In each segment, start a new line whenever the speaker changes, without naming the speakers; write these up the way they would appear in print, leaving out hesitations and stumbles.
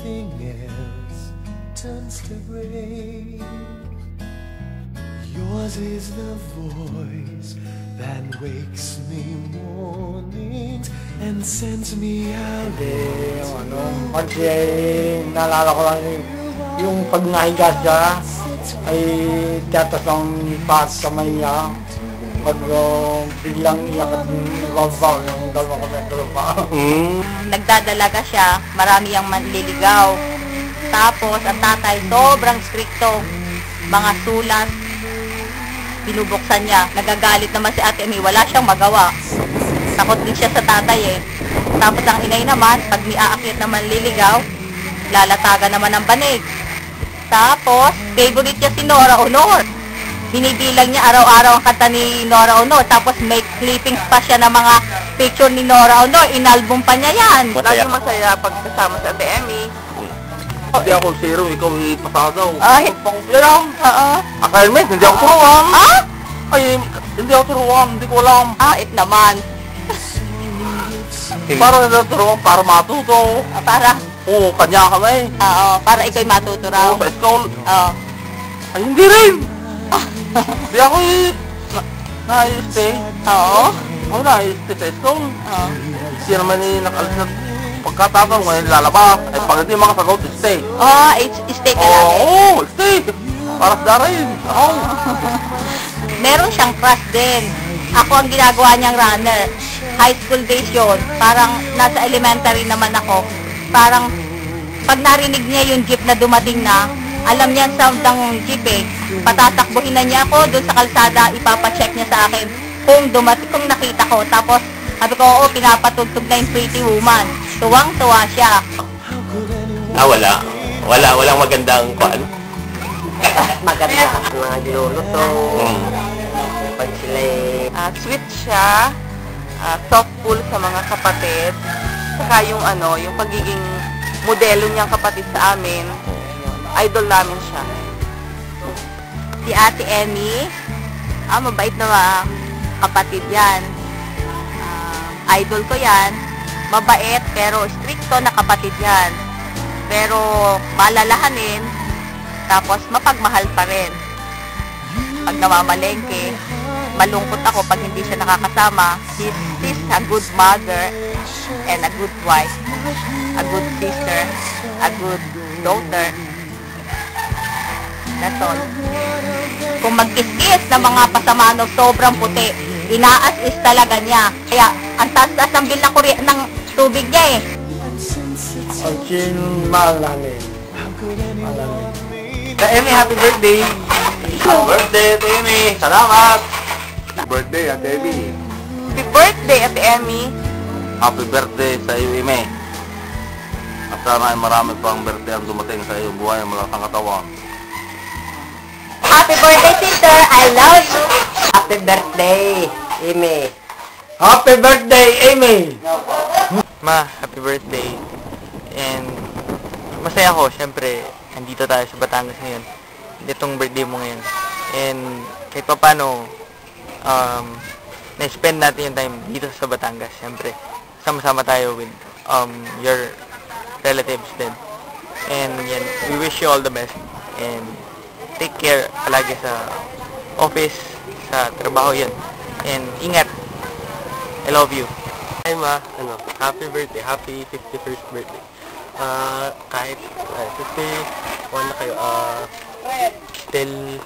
everything else turns to gray. Yours is the voice that wakes me mornings and sends me out.
Kasi naalala ko lang yung pag nahiga siya, ay tiyatas ang paat kamay niya. Pag biglang iyak at ibabaw yung 2 metro pa.
Nagdadalaga siya, marami ang manliligaw. Tapos ang tatay sobrang stricto, mga sulat, binubuksan niya. Nagagalit naman si Ate Amy, wala siyang magawa. Takot din siya sa tatay eh. Tapos ang inay naman, pag may aakyat na manliligaw, lalatagan naman ng banig. Tapos, favorite niya si Nora Honor. Binibilang niya araw-araw ang kanta ni Nora Honor. Tapos may clippings pa siya ng mga picture ni Nora Honor. Inalbum pa niya yan.
Lagi masaya pag kasama sa Ate Amy. Hindi ako zero, ikaw ipasagaw.
Ay,
Lang.
oo.
Akala hindi ako turuan.
Ah?
Ay, hindi ako turuan, hindi ko alam.
Ah, it naman.
Para na turuan, para matuto.
Para,
Oo, kanya kami.
oo, para ikaw'y matuto raw.
Oo, sa school.
Oo.
Ay, hindi rin. Hindi ako na-stay.
Oo.
Oo, na-stay sa school.
Oo.
Hindi naman nakalis na pagkatapos ngayon lalabas. Ay, pag hindi makasagot, stay.
Oh, stay ka lang.
Oo, stay. Para sa rin. Oo.
Meron siyang crush din. Ako ang ginagawa niyang runner. High school days yun. Parang nasa elementary naman ako. Parang pag narinig niya yung jeep na dumating na, alam niya ang sound ng jeep eh. Patatakbuhin na niya ako doon sa kalsada, ipapacheck niya sa akin kung nakita ko. Tapos sabi ko, oo, pinapatugtog na yung Pretty Woman. Tuwang-tuwa siya.
Walang magandang kuan.
Maganda. Mga diluluto. Pag sila'y sweet siya. Thoughtful sa mga kapatid. Saka yung yung pagiging modelo niyang kapatid sa amin. Idol namin siya.
Si Ate Amy, mabait na mga kapatid yan. Idol ko yan. Mabait pero stricto na kapatid yan. Pero malalahanin, tapos mapagmahal pa rin. Pag namamalengke, malungkot ako pag hindi siya nakakasama. She's a good mother and a good wife, a good sister, a good daughter. That's all. Kung mag-kiss na mga pasamanog sobrang puti, inaas-is talaga niya. Kaya ang taas-taas ng bill ng tubig niya eh.
Ang chin, malalim.
Amy, happy birthday! Happy birthday, Ate Amy! Salamat!
Happy birthday, Ate Amy.
Happy birthday, Ate Amy! Happy birthday sa iyo, Amy. At sana ay marami pang birthday ang dumating sa iyong buhay mula sa katawan.
Happy birthday, sister! I love you!
Happy birthday, Amy. Happy birthday, Amy!
Ma, happy birthday. And masaya ako, syempre, nandito tayo sa Batangas ngayon. Itong birthday mo ngayon. And kahit pa paano, na-spend natin yung time dito sa Batangas, syempre. Sama-sama tayo with your relatives din. And yan, we wish you all the best. And take care palagi sa office, sa trabaho yan. And ingat. I love you.
Hi ma, happy birthday, happy 51st birthday. Kahit 51 na kayo, still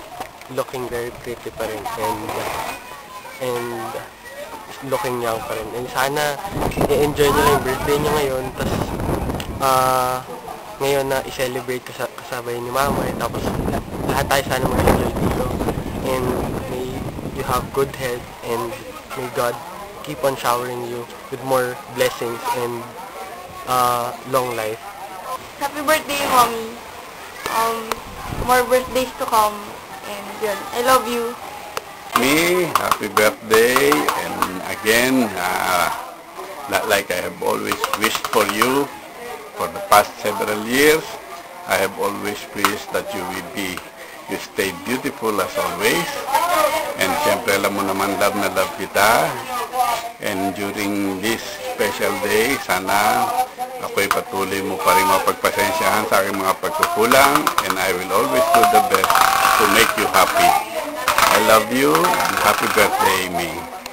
looking very pretty pa rin and looking young pa rin. And sana i-enjoy nyo yung birthday nyo ngayon, tapos ngayon na i-celebrate kasabay ni mama, tapos lahat tayo sana mag-enjoy dito. And may you have good health and may God keep on showering you with more blessings and long life.
Happy birthday, Mommy. More birthdays to come. And yun, I love you.
Me, happy birthday, and again, like I have always wished for you for the past several years, I have always wished that you stay beautiful as always, and siyempre alam mo naman love na love kita, and during this special day, sana
ako'y patuloy mo pa rin mapagpasensyahan sa aking mga pagkukulang, and I will always do the best to make you happy. I love you, and happy birthday, May.